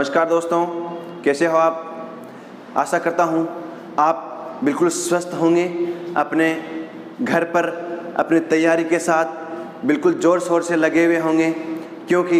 नमस्कार दोस्तों, कैसे हो आप। आशा करता हूँ आप बिल्कुल स्वस्थ होंगे, अपने घर पर अपनी तैयारी के साथ बिल्कुल ज़ोर शोर से लगे हुए होंगे, क्योंकि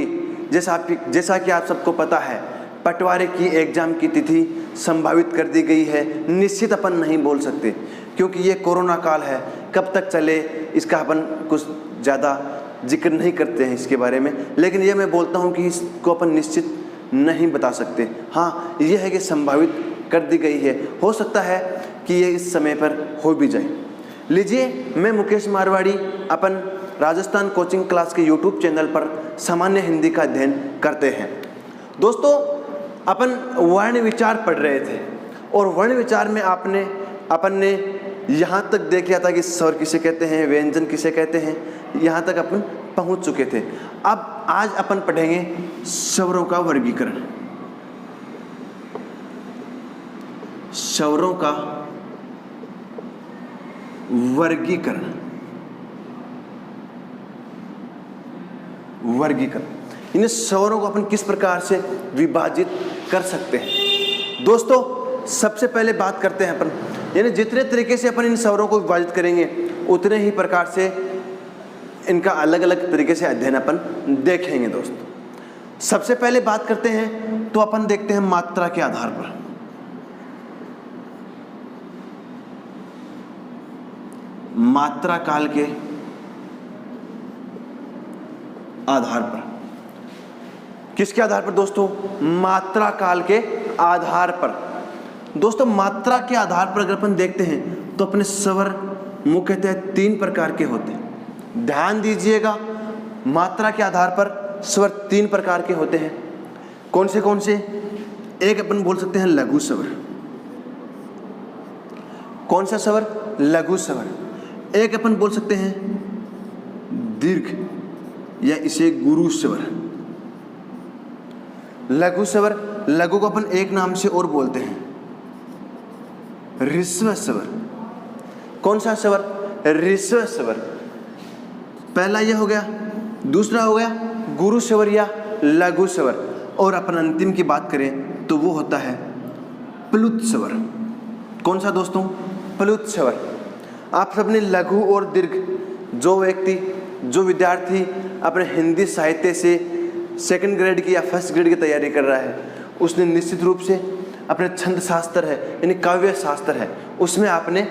जैसा कि आप सबको पता है, पटवारी की एग्ज़ाम की तिथि संभावित कर दी गई है। निश्चित अपन नहीं बोल सकते, क्योंकि ये कोरोना काल है, कब तक चले इसका अपन कुछ ज़्यादा जिक्र नहीं करते हैं इसके बारे में। लेकिन ये मैं बोलता हूँ कि इसको अपन निश्चित नहीं बता सकते। हाँ, ये है कि संभावित कर दी गई है, हो सकता है कि ये इस समय पर हो भी जाए। लीजिए, मैं मुकेश मारवाड़ी अपन राजस्थान कोचिंग क्लास के यूट्यूब चैनल पर सामान्य हिंदी का अध्ययन करते हैं। दोस्तों, अपन वर्ण विचार पढ़ रहे थे और वर्ण विचार में अपन ने यहाँ तक देख लिया था कि स्वर किसे कहते हैं, व्यंजन किसे कहते हैं, यहाँ तक अपन पहुँच चुके थे। अब आज अपन पढ़ेंगे स्वरों का वर्गीकरण। स्वरों का वर्गीकरण इन स्वरों को अपन किस प्रकार से विभाजित कर सकते हैं। दोस्तों, सबसे पहले बात करते हैं अपन, यानी जितने तरीके से अपन इन स्वरों को विभाजित करेंगे उतने ही प्रकार से इनका अलग अलग तरीके से अध्ययन अपन देखेंगे। दोस्तों, सबसे पहले बात करते हैं तो अपन देखते हैं मात्रा के आधार पर। मात्रा काल के आधार पर। किसके आधार पर दोस्तों? मात्रा काल के आधार पर। दोस्तों, मात्रा के आधार पर अगर अपन देखते हैं तो अपने स्वर मुख्यतः 3 प्रकार के होते हैं। ध्यान दीजिएगा, मात्रा के आधार पर स्वर 3 प्रकार के होते हैं। कौन से? एक अपन बोल सकते हैं लघु स्वर। कौन सा स्वर? लघु स्वर। एक अपन बोल सकते हैं दीर्घ या इसे गुरु स्वर। लघु स्वर, लघु को अपन एक नाम से और बोलते हैं ह्रस्व स्वर। कौन सा स्वर? ह्रस्व स्वर। पहला ये हो गया। दूसरा हो गया गुरु स्वर या लघु स्वर। और अपन अंतिम की बात करें तो वो होता है प्लुत स्वर। कौन सा दोस्तों? प्लुत स्वर। आप सबने लघु और दीर्घ, जो विद्यार्थी अपने हिंदी साहित्य से 2nd ग्रेड की या 1st ग्रेड की तैयारी कर रहा है, उसने निश्चित रूप से अपने छंद शास्त्र है यानी काव्य शास्त्र है, उसमें आपने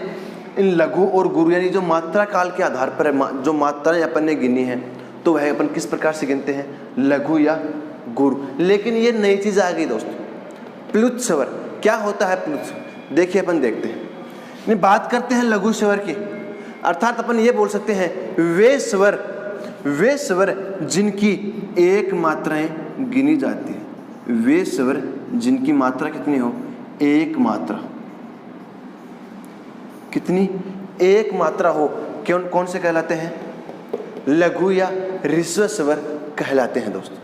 इन लघु और गुरु यानी जो मात्रा काल के आधार पर है, जो मात्राएं अपन ने गिनी है, तो वह अपन किस प्रकार से गिनते हैं? लघु या गुरु। लेकिन ये नई चीज आ गई दोस्तों, प्लुत स्वर। क्या होता है प्लुत स्वर? देखिए, अपन देखते हैं। बात करते हैं लघु स्वर की, अर्थात अपन ये बोल सकते हैं वे स्वर जिनकी एक मात्राएं गिनी जाती है। वे स्वर जिनकी मात्रा कितनी हो? एक मात्रा। कितनी? एक मात्रा हो। कौन से कहलाते हैं? लघु या ह्रस्व स्वर कहलाते हैं। दोस्तों,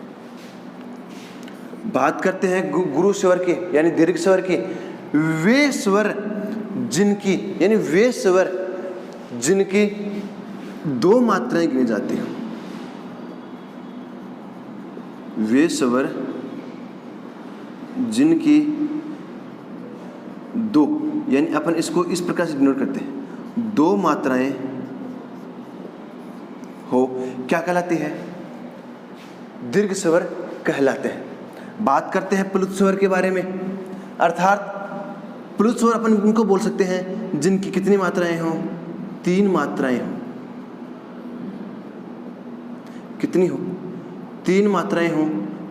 बात करते हैं गुरु स्वर की यानी दीर्घ स्वर की। वे स्वर जिनकी 2 मात्राएं गिनी जाती हैं। वे स्वर जिनकी 2, यानी अपन इसको इस प्रकार से इग्नोर करते हैं, 2 मात्राएं हो, क्या कहलाती है? दीर्घ स्वर कहलाते हैं। बात करते हैं प्लुत स्वर के बारे में, अर्थात प्लुत स्वर अपन इनको बोल सकते हैं जिनकी कितनी मात्राएं हो? 3 मात्राएं हो। कितनी हो? 3 मात्राएं हो।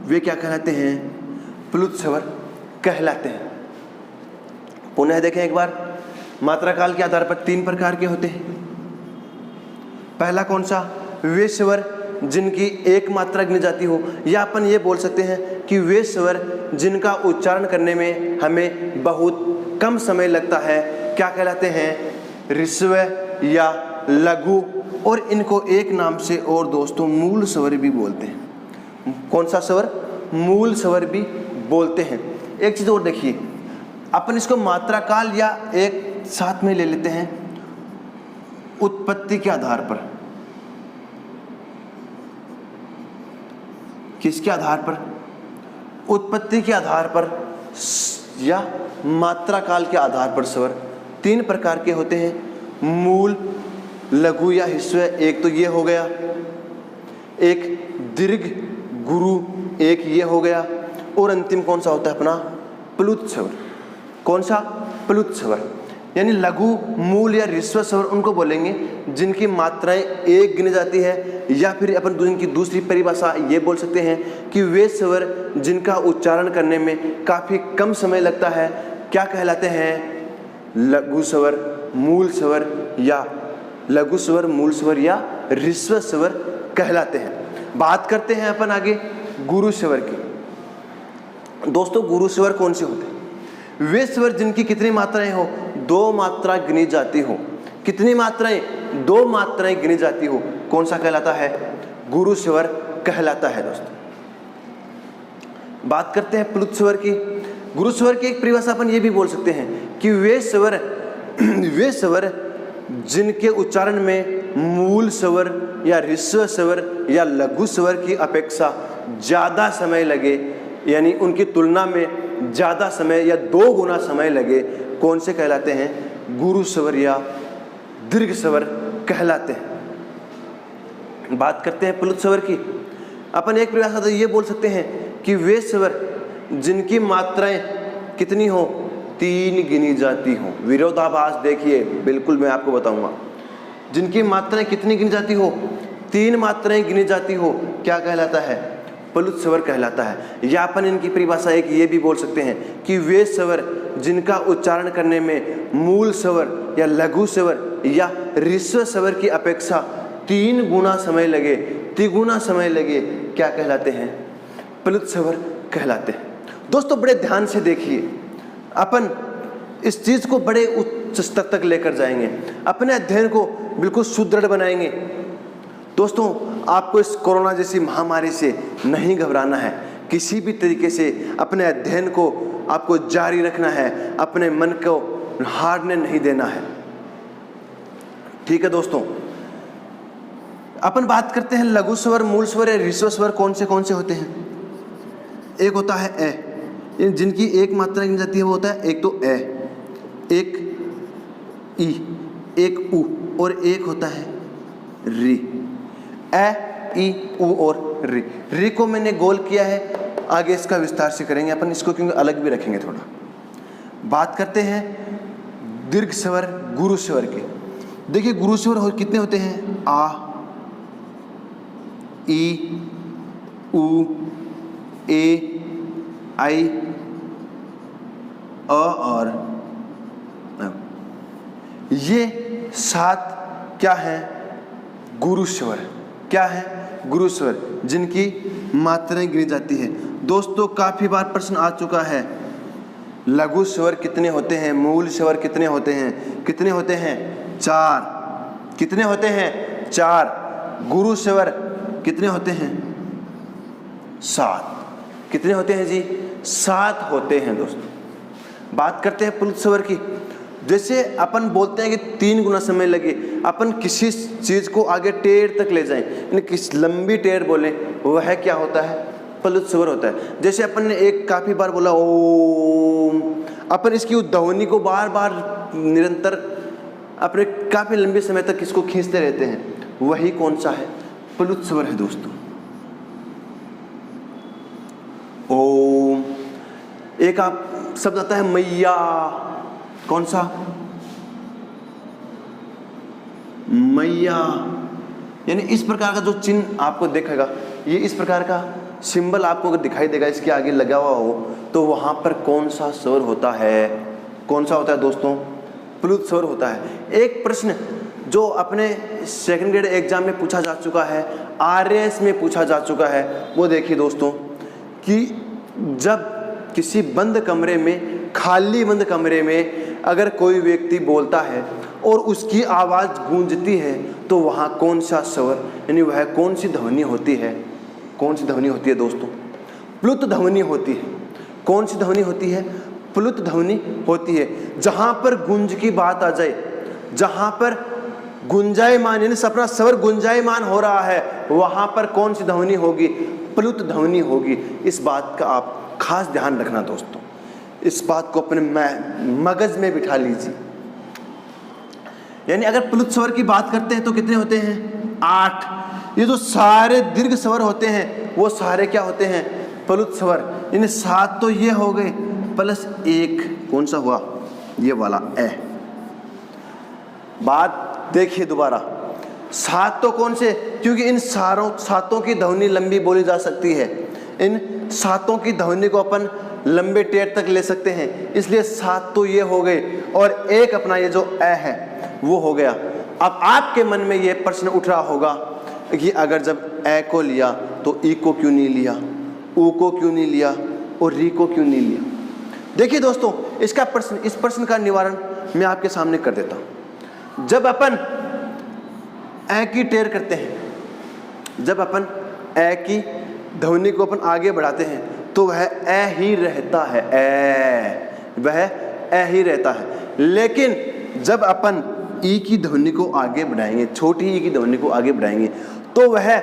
वे क्या कहलाते हैं? प्लुत स्वर कहलाते हैं। पुनः देखें एक बार, मात्रा काल के आधार पर 3 प्रकार के होते हैं। पहला कौन सा? वे स्वर जिनकी एक मात्रा गिनी जाती हो, या अपन ये बोल सकते हैं कि वे स्वर जिनका उच्चारण करने में हमें बहुत कम समय लगता है। क्या कहलाते हैं? ह्रस्व या लघु। और इनको एक नाम से और दोस्तों मूल स्वर भी बोलते हैं। कौन सा स्वर? मूल स्वर भी बोलते हैं। एक चीज और देखिए, अपन इसको मात्रा काल या एक साथ में ले लेते हैं उत्पत्ति के आधार पर। किसके आधार पर? उत्पत्ति के आधार पर या मात्रा काल के आधार पर स्वर 3 प्रकार के होते हैं, मूल, लघु या ह्रस्व, एक तो ये हो गया, एक दीर्घ, गुरु, एक ये हो गया, और अंतिम कौन सा होता है अपना प्लुत स्वर। कौन सा? प्लुत स्वर। यानी लघु, मूल या ह्रस्व स्वर उनको बोलेंगे जिनकी मात्राएं एक गिनी जाती है, या फिर अपन उनकी दूसरी परिभाषा ये बोल सकते हैं कि वे स्वर जिनका उच्चारण करने में काफ़ी कम समय लगता है क्या कहलाते हैं? लघु स्वर, मूल स्वर या लघु स्वर, मूल स्वर या ह्रस्व स्वर कहलाते हैं। बात करते हैं अपन आगे गुरु स्वर की। दोस्तों गुरु स्वर कौन से होते हैं? वे स्वर जिनकी कितनी मात्राएं हो? 2 मात्रा गिनी जाती हो। कितनी मात्राएं? 2 मात्राएं गिनी जाती हो। कौन सा कहलाता है? गुरु स्वर कहलाता है। दोस्तों बात करते हैं प्लुत स्वर की। गुरु स्वर की एक परिभाषा अपन ये भी बोल सकते हैं कि वे स्वर जिनके उच्चारण में मूल स्वर या ह्रस्व स्वर या लघु स्वर की अपेक्षा ज़्यादा समय लगे, यानी उनकी तुलना में ज़्यादा समय या 2 गुना समय लगे, कौन से कहलाते हैं? गुरु स्वर या दीर्घ स्वर कहलाते हैं। बात करते हैं प्लुत स्वर की। अपन एक परिभाषा तो ये बोल सकते हैं कि वे स्वर जिनकी मात्राएं कितनी हो? 3 गिनी जाती हो। विरोधाभास देखिए, बिल्कुल मैं आपको बताऊंगा। जिनकी मात्राएं कितनी गिनी जाती हो? 3 मात्राएं गिनी जाती हो, क्या कहलाता है? प्लुत स्वर कहलाता है। या अपन इनकी परिभाषा एक ये भी बोल सकते हैं कि वे स्वर जिनका उच्चारण करने में मूल स्वर या लघु स्वर या ह्रस्व स्वर की अपेक्षा 3 गुना समय लगे, तिगुना समय लगे, क्या कहलाते हैं? प्लुत स्वर कहलाते हैं। दोस्तों बड़े ध्यान से देखिए, अपन इस चीज को बड़े उच्च स्तर तक लेकर जाएंगे, अपने अध्ययन को बिल्कुल सुदृढ़ बनाएंगे। दोस्तों आपको इस कोरोना जैसी महामारी से नहीं घबराना है, किसी भी तरीके से अपने अध्ययन को आपको जारी रखना है, अपने मन को हारने नहीं देना है। ठीक है दोस्तों, अपन बात करते हैं लघु स्वर, मूल स्वर या ह्रस्व स्वर कौन से होते हैं। एक होता है ए, जिनकी एक मात्रा गिनी जाती है, वो होता है एक तो ए, एक ई, एक उ, और एक होता है री। ए, ई, उ और री। री को मैंने गोल किया है, आगे इसका विस्तार से करेंगे अपन इसको, क्योंकि अलग भी रखेंगे थोड़ा। बात करते हैं दीर्घ स्वर, गुरु स्वर के। देखिए गुरु स्वर कितने होते हैं? आ, ई, उ, ए, आई, अ और अ। ये 7 क्या है? गुरु स्वर। क्या है? गुरु स्वर, जिनकी मात्राएं गिनी जाती है। दोस्तों काफी बार प्रश्न आ चुका है, लघु स्वर कितने होते हैं? मूल स्वर कितने होते हैं? कितने होते हैं? 4। कितने होते हैं? 4। गुरु स्वर कितने होते हैं? 7। कितने होते हैं जी? 7 होते हैं। दोस्तों बात करते हैं प्लुत स्वर की। जैसे अपन बोलते हैं कि 3 गुना समय लगे, अपन किसी चीज को आगे टेढ़ तक ले जाएं, यानी किस लंबी टेढ़ बोलें, वह क्या होता है? प्लुत स्वर होता है। जैसे अपन ने एक काफी बार बोला ओम, अपन इसकी ध्वनि को बार बार निरंतर अपने काफी लंबे समय तक इसको खींचते रहते हैं, वही कौन सा है? प्लुत स्वर है। दोस्तों ओम, एक आप शब्द आता है मैया, कौन सा? मैया। यानी इस प्रकार का जो चिन्ह आपको दिखेगा, ये इस प्रकार का सिंबल आपको अगर दिखाई देगा, इसके आगे लगा हुआ हो, तो वहां पर कौन सा स्वर होता है? कौन सा होता है दोस्तों? प्लुत स्वर होता है। एक प्रश्न जो अपने सेकंड ग्रेड एग्जाम में पूछा जा चुका है, आरएएस में पूछा जा चुका है, वो देखिए दोस्तों कि जब किसी बंद कमरे में, खाली बंद कमरे में अगर कोई व्यक्ति बोलता है और उसकी आवाज़ गूंजती है, तो वहाँ कौन सा स्वर, यानी वह कौन सी ध्वनि होती है? कौन सी ध्वनि होती है दोस्तों? प्लुत ध्वनि होती है। कौन सी ध्वनि होती है? प्लुत ध्वनि होती है। जहाँ पर गुंज की बात आ जाए, जहाँ पर गुंजायमान, यानी अपना स्वर गुंजायमान हो रहा है, वहाँ पर कौन सी ध्वनि होगी? प्लुत ध्वनि होगी। इस बात का आप खास ध्यान रखना दोस्तों, इस बात को अपने मगज में बिठा लीजिए। यानी अगर प्लुत स्वर की बात करते हैं तो कितने होते हैं? 8। ये जो सारे दीर्घ स्वर होते हैं वो सारे क्या होते हैं? प्लुत स्वर। यानी 7 तो ये हो गए, प्लस 1 कौन सा हुआ? ये वाला ए। बात देखिए दोबारा, 7 तो कौन से? क्योंकि इन सातों की ध्वनि लंबी बोली जा सकती है, इन 7 की ध्वनि को अपन लंबे टेर तक ले सकते हैं, इसलिए 7 तो ये हो गए और एक अपना ये जो ए है वो हो गया। अब आपके मन में ये प्रश्न उठ रहा होगा कि अगर जब ए को लिया तो ई को क्यों नहीं लिया, ऊ को क्यों नहीं लिया और री को क्यों नहीं लिया? देखिए दोस्तों, इस प्रश्न का निवारण मैं आपके सामने कर देता हूं। जब अपन ए की टेर करते हैं, जब अपन ए की ध्वनि को अपन आगे बढ़ाते हैं तो वह ए ही रहता है, वह ए ही रहता है। लेकिन जब अपन ई की ध्वनि को आगे बढ़ाएंगे, छोटी ई की ध्वनि को आगे बढ़ाएंगे, तो वह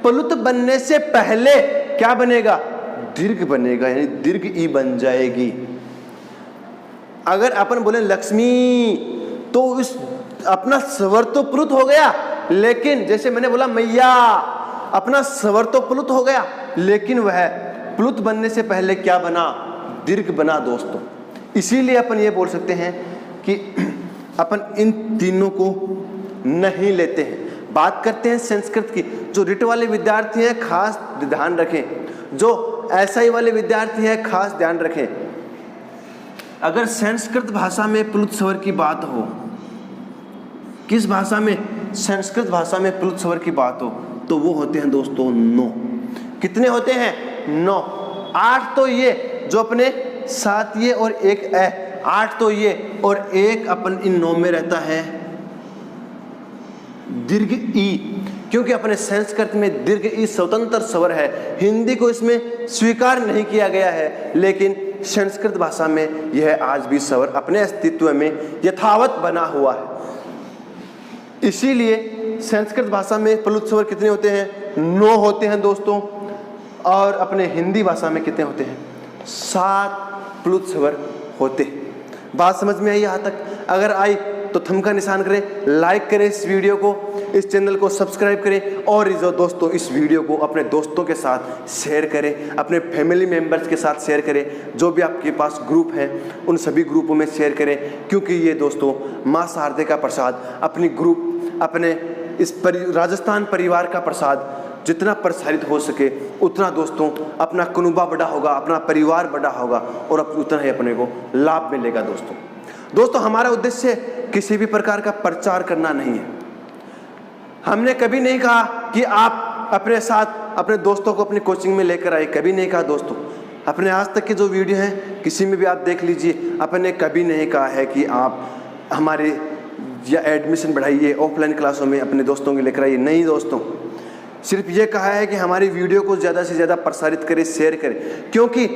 प्लुत बनने से पहले क्या बनेगा? दीर्घ बनेगा, यानी दीर्घ ई बन जाएगी। अगर अपन बोले लक्ष्मी तो इस अपना स्वर तो प्लुत हो गया, लेकिन जैसे मैंने बोला मैया, अपना स्वर तो प्लुत हो गया, लेकिन वह प्लुत बनने से पहले क्या बना? दीर्घ बना दोस्तों। इसीलिए अपन ये बोल सकते हैं कि अपन इन तीनों को नहीं लेते हैं। बात करते हैं संस्कृत की। जो रिट वाले विद्यार्थी हैं खास ध्यान रखें, जो एसआई वाले विद्यार्थी हैं खास ध्यान रखें। अगर संस्कृत भाषा में प्लुत स्वर की बात हो, किस भाषा में? संस्कृत भाषा में प्लुत स्वर की बात हो तो वो होते हैं दोस्तों 9। कितने होते हैं? 9। 8 तो ये जो अपने 7 ये और 1 ए, 8 तो ये और 1 अपन इन 9 में रहता है दीर्घ ई, क्योंकि अपने संस्कृत में दीर्घ ई स्वतंत्र स्वर है। हिंदी को इसमें स्वीकार नहीं किया गया है, लेकिन संस्कृत भाषा में यह आज भी स्वर अपने अस्तित्व में यथावत बना हुआ है। इसीलिए संस्कृत भाषा में प्लुत स्वर कितने होते हैं? 9 होते हैं दोस्तों। और अपने हिंदी भाषा में कितने होते हैं? 7 प्लुत स्वर होते हैं। बात समझ में आई यहाँ तक? अगर आई तो थंब का निशान करें, लाइक करें इस वीडियो को, इस चैनल को सब्सक्राइब करें और जो दोस्तों इस वीडियो को अपने दोस्तों के साथ शेयर करें, अपने फैमिली मेम्बर्स के साथ शेयर करें, जो भी आपके पास ग्रुप है उन सभी ग्रुपों में शेयर करें, क्योंकि ये दोस्तों माँ शारदे का प्रसाद अपने इस राजस्थान परिवार का प्रसाद जितना प्रसारित हो सके उतना दोस्तों अपना कुनबा बड़ा होगा, अपना परिवार बड़ा होगा और उतना ही अपने को लाभ मिलेगा। दोस्तों हमारा उद्देश्य किसी भी प्रकार का प्रचार करना नहीं है। हमने कभी नहीं कहा कि आप अपने साथ अपने दोस्तों को अपनी कोचिंग में लेकर आए, कभी नहीं कहा दोस्तों। अपने आज तक के जो वीडियो हैं किसी में भी आप देख लीजिए, अपने कभी नहीं कहा है कि आप हमारे या एडमिशन बढ़ाइए, ऑफलाइन क्लासों में अपने दोस्तों को लेकर आइए। नहीं दोस्तों, सिर्फ ये कहा है कि हमारी वीडियो को ज़्यादा से ज़्यादा प्रसारित करें, शेयर करें, क्योंकि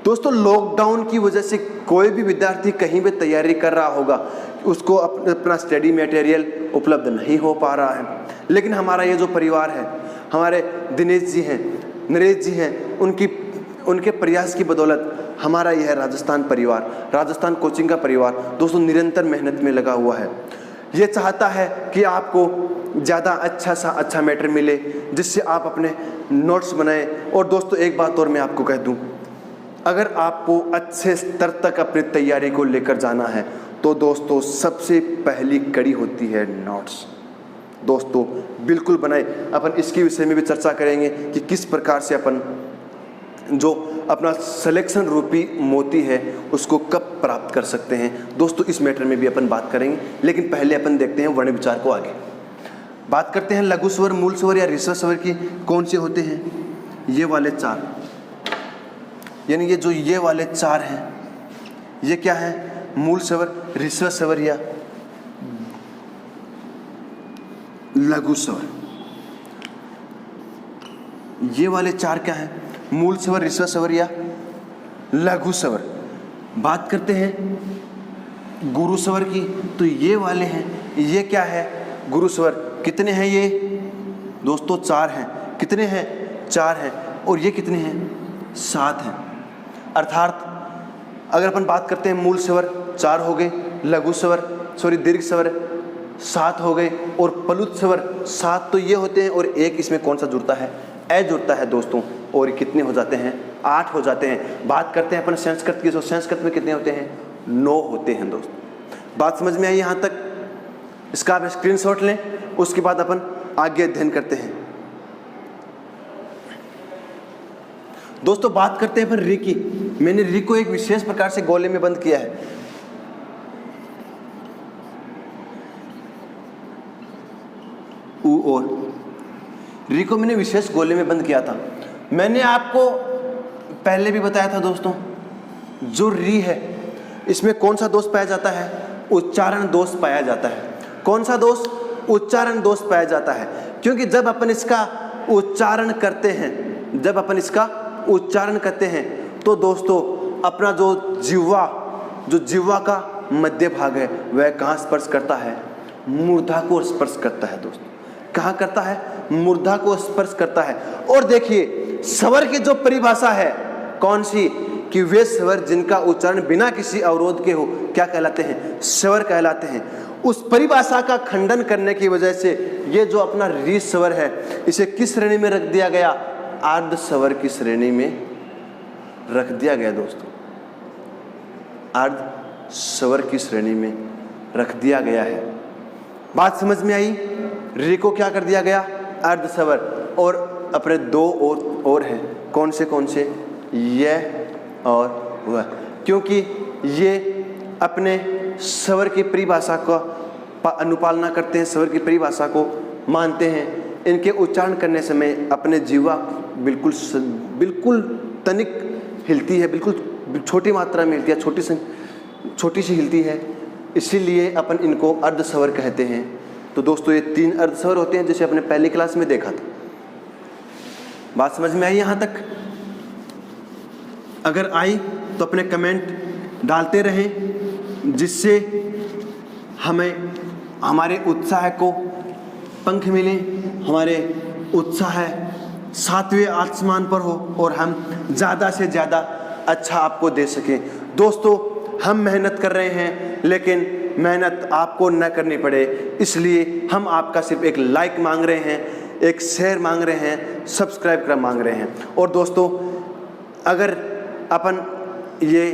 दोस्तों लॉकडाउन की वजह से कोई भी विद्यार्थी कहीं भी तैयारी कर रहा होगा, उसको अपना स्टडी मटेरियल उपलब्ध नहीं हो पा रहा है। लेकिन हमारा ये जो परिवार है, हमारे दिनेश जी हैं, नरेश जी हैं, उनके प्रयास की बदौलत हमारा यह राजस्थान परिवार, राजस्थान कोचिंग का परिवार दोस्तों निरंतर मेहनत में लगा हुआ है। ये चाहता है कि आपको ज़्यादा अच्छा मैटर मिले, जिससे आप अपने नोट्स बनाएं। और दोस्तों एक बात और मैं आपको कह दूं, अगर आपको अच्छे स्तर तक अपनी तैयारी को लेकर जाना है तो दोस्तों सबसे पहली कड़ी होती है नोट्स। दोस्तों बिल्कुल बनाए। अपन इसके विषय में भी चर्चा करेंगे कि किस प्रकार से अपन जो अपना सिलेक्शन रूपी मोती है उसको कब प्राप्त कर सकते हैं। दोस्तों इस मैटर में भी अपन बात करेंगे, लेकिन पहले अपन देखते हैं वर्ण विचार को आगे। बात करते हैं लघु स्वर, मूल स्वर या ऋस्व स्वर की। कौन से होते हैं? ये वाले 4, यानी ये वाले 4 हैं, ये क्या है? मूल स्वर, ऋस्व स्वर या लघु स्वर। ये वाले 4 क्या हैं? मूल स्वर, ऋस्व स्वर या लघु स्वर। बात करते हैं गुरु स्वर की, तो ये वाले हैं, ये क्या है? गुरु स्वर। कितने हैं ये दोस्तों? 4 हैं। कितने हैं? 4 हैं। और ये कितने हैं? 7 हैं। अर्थात अगर अपन बात करते हैं मूल स्वर 4 हो गए, लघु स्वर दीर्घ स्वर 7 हो गए और प्लुत स्वर 7 तो ये होते हैं, और एक इसमें कौन सा जुड़ता है, ए जुड़ता है दोस्तों, और कितने हो जाते हैं, 8 हो जाते हैं। बात करते हैं अपन संस्कृत की, तो संस्कृत में कितने होते हैं, 9 होते हैं दोस्तों। बात समझ में आई यहाँ तक? इसका आप स्क्रीनशॉट लें, उसके बाद अपन आगे अध्ययन करते हैं। दोस्तों बात करते हैं अपन री की। मैंने री को एक विशेष प्रकार से गोले में बंद किया है। ऊ और री को मैंने विशेष गोले में बंद किया था। मैंने आपको पहले भी बताया था दोस्तों, जो री है इसमें कौन सा दोष पाया जाता है, उच्चारण दोष पाया जाता है। कौन सा दोष, उच्चारण दोष पाया जाता है। क्योंकि जब अपन इसका उच्चारण करते हैं, जब अपन इसका उच्चारण करते हैं तो दोस्तों अपना जो जिह्वा का मध्य भाग है वह कहाँ स्पर्श करता है, मूर्धा को स्पर्श करता है दोस्तों। कहाँ करता है, मूर्धा को स्पर्श करता है। और देखिए स्वर की जो परिभाषा है कौन सी, कि वे स्वर जिनका उच्चारण बिना किसी अवरोध के हो क्या कहलाते हैं, स्वर कहलाते हैं। उस परिभाषा का खंडन करने की वजह से ये जो अपना री स्वर है इसे किस श्रेणी में रख दिया गया, अर्ध स्वर की श्रेणी में रख दिया गया दोस्तों, अर्ध स्वर की श्रेणी में रख दिया गया है। बात समझ में आई? री को क्या कर दिया गया, अर्ध स्वर, और अपने 2 और हैं, कौन से, यह और वह, क्योंकि ये अपने स्वर की परिभाषा का अनुपालना करते हैं, स्वर की परिभाषा को मानते हैं। इनके उच्चारण करने समय अपने जीवा बिल्कुल तनिक हिलती है, बिल्कुल छोटी मात्रा में हिलती है, छोटी सी हिलती है, इसीलिए अपन इनको अर्ध स्वर कहते हैं। तो दोस्तों ये 3 अर्ध स्वर होते हैं, जैसे अपने पहली क्लास में देखा था। बात समझ में आई यहाँ तक? अगर आई तो अपने कमेंट डालते रहें, जिससे हमें हमारे उत्साह को पंख मिले, हमारे उत्साह 7वें आसमान पर हो और हम ज़्यादा से ज़्यादा अच्छा आपको दे सकें। दोस्तों हम मेहनत कर रहे हैं, लेकिन मेहनत आपको न करनी पड़े, इसलिए हम आपका सिर्फ एक लाइक मांग रहे हैं, एक शेयर मांग रहे हैं, सब्सक्राइब कर मांग रहे हैं। और दोस्तों अगर अपन ये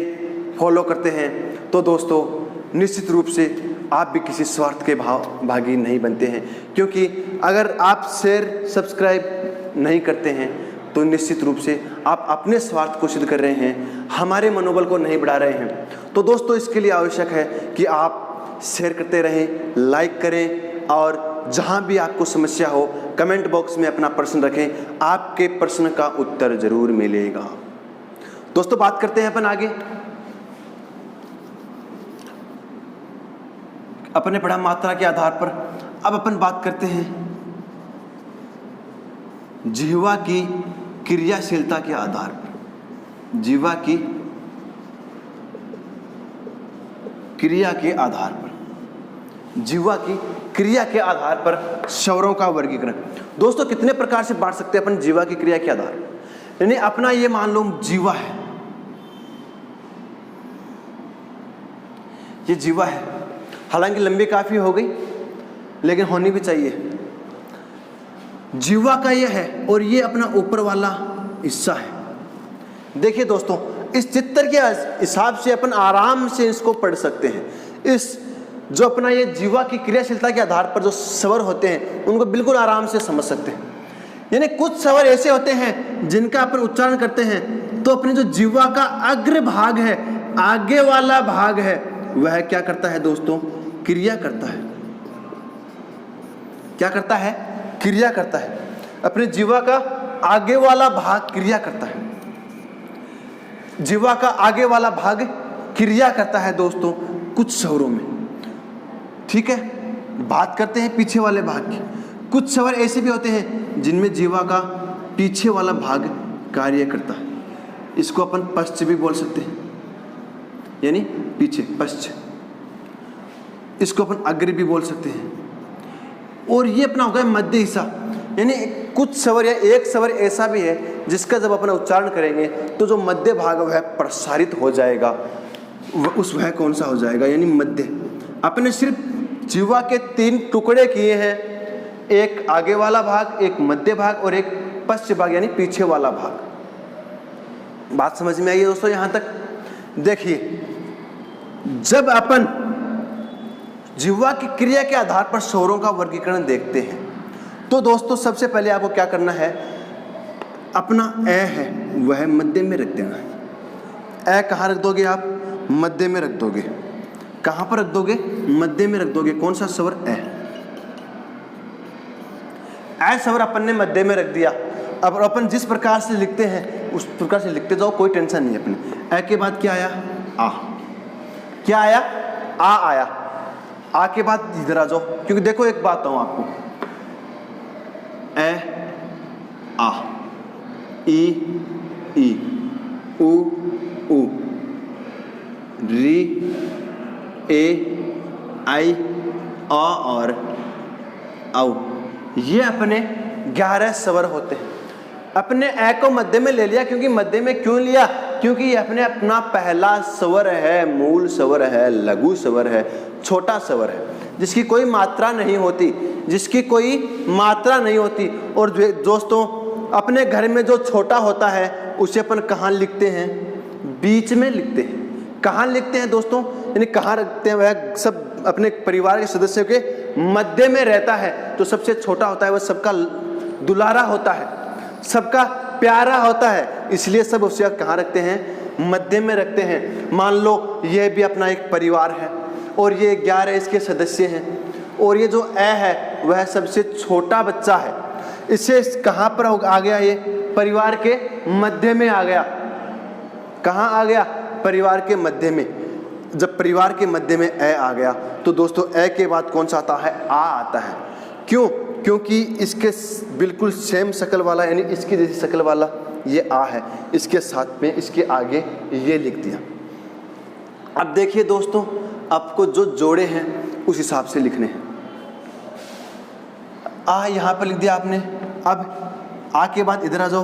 फॉलो करते हैं तो दोस्तों निश्चित रूप से आप भी किसी स्वार्थ के भागी नहीं बनते हैं, क्योंकि अगर आप शेयर सब्सक्राइब नहीं करते हैं तो निश्चित रूप से आप अपने स्वार्थ को सिद्ध कर रहे हैं, हमारे मनोबल को नहीं बढ़ा रहे हैं। तो दोस्तों इसके लिए आवश्यक है कि आप शेयर करते रहें, लाइक करें, और जहां भी आपको समस्या हो कमेंट बॉक्स में अपना प्रश्न रखें, आपके प्रश्न का उत्तर जरूर मिलेगा। दोस्तों बात करते हैं अपन आगे। अपने पढ़ा मात्रा के आधार पर, अब अपन बात करते हैं जिह्वा की क्रियाशीलता के आधार पर। जिह्वा की क्रिया के आधार पर, जिह्वा की क्रिया के आधार पर स्वरों का वर्गीकरण। दोस्तों कितने प्रकार से बांट सकते हैं अपन जिह्वा की क्रिया के आधार पर। यानी अपना ये मान लो जिह्वा है, ये जिह्वा है, हालांकि लंबी काफी हो गई लेकिन होनी भी चाहिए। जिह्वा का ये है और ये अपना ऊपर वाला हिस्सा है। देखिए दोस्तों इस चित्र के हिसाब से अपन आराम से इसको पढ़ सकते हैं। इस जो अपना ये जिह्वा की क्रियाशीलता के आधार पर जो स्वर होते हैं उनको बिल्कुल आराम से समझ सकते हैं। यानी कुछ स्वर ऐसे होते हैं जिनका अपन उच्चारण करते हैं तो अपने जो जिह्वा का अग्र भाग है, आगे वाला भाग है, वह क्या करता है दोस्तों, क्रिया करता है। क्या करता है, क्रिया करता है। अपने जिह्वा का आगे वाला भाग क्रिया करता है, जिह्वा का आगे वाला भाग क्रिया करता है दोस्तों कुछ स्वरों में। ठीक है, बात करते हैं पीछे वाले भाग की। कुछ स्वर ऐसे भी होते हैं जिनमें जिह्वा का पीछे वाला भाग कार्य करता है। इसको अपन पश्च भी बोल सकते हैं, यानी पीछे, पश्च। इसको अपन अग्र भी बोल सकते हैं। और ये अपना होगा मध्य हिस्सा। यानी कुछ स्वर या एक स्वर ऐसा भी है जिसका जब अपन उच्चारण करेंगे तो जो मध्य भाग वह प्रसारित हो जाएगा, वह कौन सा हो जाएगा, यानी मध्य। अपने सिर्फ जीवा के 3 टुकड़े किए हैं, एक आगे वाला भाग, एक मध्य भाग और एक पश्च भाग यानी पीछे वाला भाग। बात समझ में आई है दोस्तों? यहां तक देखिए, जब अपन जिह्वा की क्रिया के आधार पर स्वरों का वर्गीकरण देखते हैं तो दोस्तों सबसे पहले आपको क्या करना है, अपना ए है वह मध्य में रख देना है। ए कहाँ रख दोगे आप? मध्य में रख दोगे। कहाँ पर रख दोगे? मध्य में रख दोगे। कौन सा स्वर? ए। ए स्वर अपन ने मध्य में रख दिया। अब अपन जिस प्रकार से लिखते हैं उस प्रकार से लिखते जाओ, कोई टेंशन नहीं अपने। ए के बाद क्या आया? आ। क्या आया? आ आया। आ के बाद इधर आ जाओ, क्योंकि देखो एक बात बताऊं आपको, ए आ, ई ई, उ उ, री ए आई, आ और औ, ये अपने 11 स्वर होते हैं। अपने ए को मध्य में ले लिया, क्योंकि मध्य में क्यों लिया? क्योंकि ये अपने अपना पहला स्वर है, मूल स्वर है, लघु स्वर है, छोटा स्वर है, जिसकी कोई मात्रा नहीं होती, जिसकी कोई मात्रा नहीं होती। और दोस्तों अपने घर में जो छोटा होता है उसे अपन कहाँ लिखते हैं? बीच में लिखते हैं। कहाँ लिखते हैं दोस्तों? यानी कहाँ रखते हैं? वह सब अपने परिवार के सदस्यों के मध्य में रहता है। जो सबसे छोटा होता है वह सबका दुलारा होता है, सबका प्यारा होता है, इसलिए सब उसे कहाँ रखते हैं? मध्य में रखते हैं। मान लो यह भी अपना एक परिवार है और ये 11 इसके सदस्य हैं, और ये जो ए है वह सबसे छोटा बच्चा है। इससे कहाँ पर आ गया? ये परिवार के मध्य में आ गया। कहाँ आ गया? परिवार के मध्य में। जब परिवार के मध्य में ए आ गया तो दोस्तों ए के बाद कौन सा आता है? आ आता है। क्यों? क्योंकि इसके बिल्कुल सेम शक्ल वाला, यानी इसकी जैसी शक्ल वाला ये आ है, इसके साथ में इसके आगे ये लिख दिया। अब देखिए दोस्तों, आपको जो जोड़े हैं उस हिसाब से लिखने हैं। आ यहाँ पर लिख दिया आपने। अब आ के बाद इधर आ जाओ,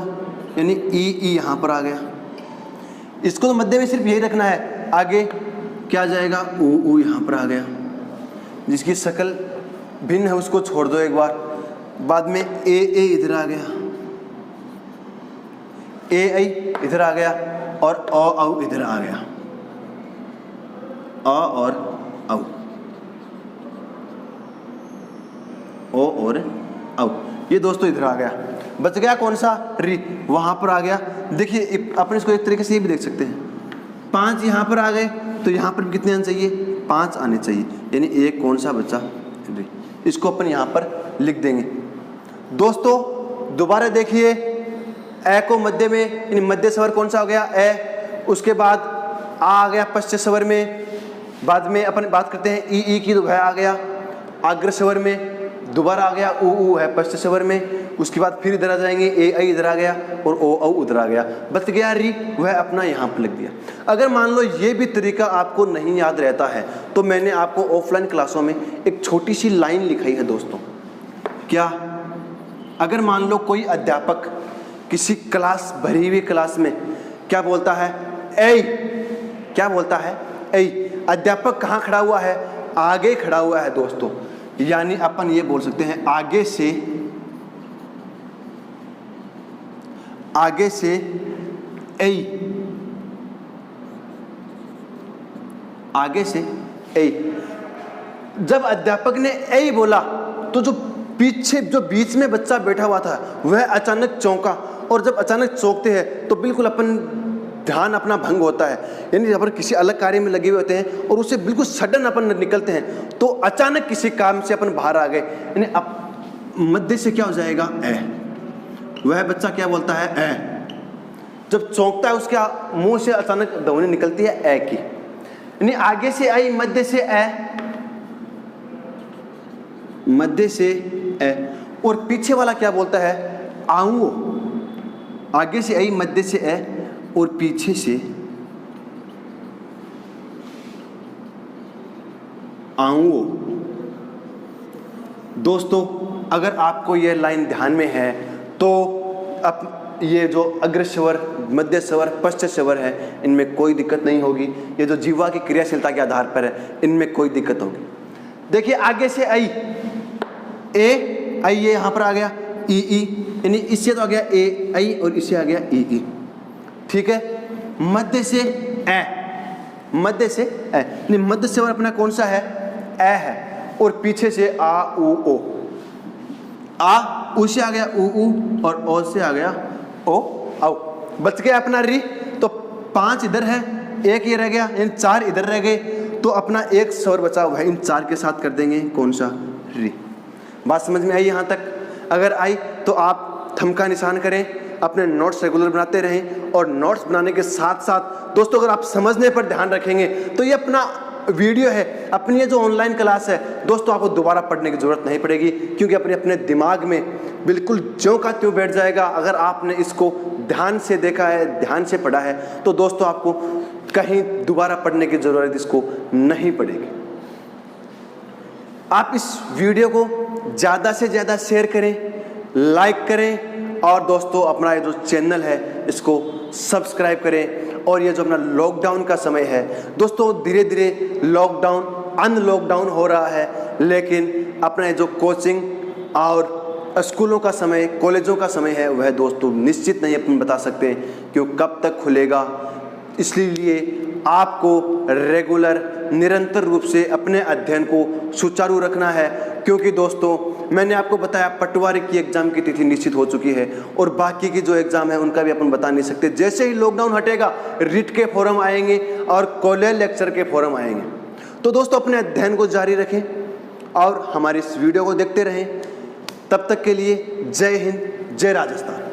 यानी ई यहाँ पर आ गया। इसको तो मध्य में सिर्फ यही रखना है, आगे क्या जाएगा? ऊ यहाँ पर आ गया। जिसकी शक्ल भिन्न है उसको छोड़ दो एक बार। बाद में ए इधर आ गया, ए आई इधर आ गया, और औ इधर आ गया। अ और औ, ओ और औ, ये दोस्तों इधर आ गया। बच गया कौन सा? री, वहां पर आ गया। देखिए अपन इसको एक तरीके से ये भी देख सकते हैं, 5 यहाँ पर आ गए तो यहाँ पर कितने आने चाहिए? 5 आने चाहिए, यानी एक कौन सा बचा? री। इसको अपन यहाँ पर लिख देंगे। दोस्तों दोबारा देखिए, ए को मध्य में, यानी मध्य स्वर कौन सा हो गया? ए। उसके बाद आ गया पश्च स्वर में। बाद में अपन बात करते हैं ई की, तो वह आ गया अग्र स्वर में। दोबारा आ गया ऊ है पश्च स्वर में। उसके बाद फिर इधर आ जाएंगे, ए आई इधर आ गया और ओ औ उधर आ गया। बच गया री, वह अपना यहाँ पर लिख दिया। अगर मान लो ये भी तरीका आपको नहीं याद रहता है तो मैंने आपको ऑफलाइन क्लासों में एक छोटी सी लाइन लिखाई है दोस्तों। क्या? अगर मान लो कोई अध्यापक किसी क्लास, भरी हुई क्लास में क्या बोलता है? ए। क्या बोलता है? ए। अध्यापक कहाँ खड़ा हुआ है? आगे खड़ा हुआ है दोस्तों। यानी अपन ये बोल सकते हैं आगे से ए, आगे से ए। जब अध्यापक ने ए बोला तो जो पीछे, जो बीच में बच्चा बैठा हुआ था वह अचानक चौंका, और जब अचानक चौंकते हैं तो बिल्कुल अपन ध्यान अपना भंग होता है, यानी अपन किसी अलग कार्य में लगे हुए होते हैं और उससे बिल्कुल सडन अपन निकलते हैं, तो अचानक किसी काम से अपन बाहर आ गए, यानी अब मध्य से क्या हो जाएगा? ए। वह बच्चा क्या बोलता है? ए। जब चौंकता है उसके मुंह से अचानक ध्वनि निकलती है ए की, यानी आगे से आई, मध्य से ए, मध्य से ए। और पीछे वाला क्या बोलता है? आऊं। आगे से आई, मध्य से ए, और पीछे से आऊं। दोस्तों अगर आपको यह लाइन ध्यान में है तो अब ये जो अग्र स्वर, मध्य स्वर, पश्च स्वर है, इनमें कोई दिक्कत नहीं होगी। ये जो जीवा की क्रियाशीलता के आधार पर है, इनमें कोई दिक्कत होगी। देखिए आगे से आई, ए आई, ये यहाँ पर आ गया ई ई, यानी इससे तो आ गया ए आई और इससे आ गया ई ई, ठीक है। मध्य से ए, मध्य से ए, यानी मध्य स्वर अपना कौन सा है, ए है, और पीछे से आ उ ओ, आ उ से आ गया उ उ और ओ से आ गया ओ औ। बच गया अपना री, तो 5 इधर है, 1 ये रह गया, इन 4 इधर रह गए, तो अपना एक स्वर बचा हुआ है, इन 4 के साथ कर देंगे कौन सा, री। बात समझ में आई यहाँ तक? अगर आई तो आप थंब का निशान करें, अपने नोट्स रेगुलर बनाते रहें, और नोट्स बनाने के साथ साथ दोस्तों अगर आप समझने पर ध्यान रखेंगे तो ये अपना वीडियो है, अपनी ये जो ऑनलाइन क्लास है दोस्तों, आपको दोबारा पढ़ने की जरूरत नहीं पड़ेगी, क्योंकि अपने दिमाग में बिल्कुल ज्यों का त्यों बैठ जाएगा। अगर आपने इसको ध्यान से देखा है, ध्यान से पढ़ा है, तो दोस्तों आपको कहीं दोबारा पढ़ने की जरूरत इसको नहीं पड़ेगी। आप इस वीडियो को ज़्यादा से ज़्यादा शेयर करें, लाइक करें, और दोस्तों अपना ये जो चैनल है इसको सब्सक्राइब करें। और ये जो अपना लॉकडाउन का समय है दोस्तों, धीरे धीरे लॉकडाउन अनलॉकडाउन हो रहा है, लेकिन अपना जो कोचिंग और स्कूलों का समय, कॉलेजों का समय है, वह दोस्तों निश्चित नहीं अपन बता सकते कि कब तक खुलेगा। इसलिए आपको रेगुलर निरंतर रूप से अपने अध्ययन को सुचारू रखना है, क्योंकि दोस्तों मैंने आपको बताया पटवारी की एग्जाम की तिथि निश्चित हो चुकी है, और बाकी की जो एग्जाम है उनका भी अपन बता नहीं सकते। जैसे ही लॉकडाउन हटेगा रिट के फॉर्म आएंगे और कॉलेज लेक्चर के फॉर्म आएंगे। तो दोस्तों अपने अध्ययन को जारी रखें और हमारी इस वीडियो को देखते रहें। तब तक के लिए जय हिंद, जय राजस्थान।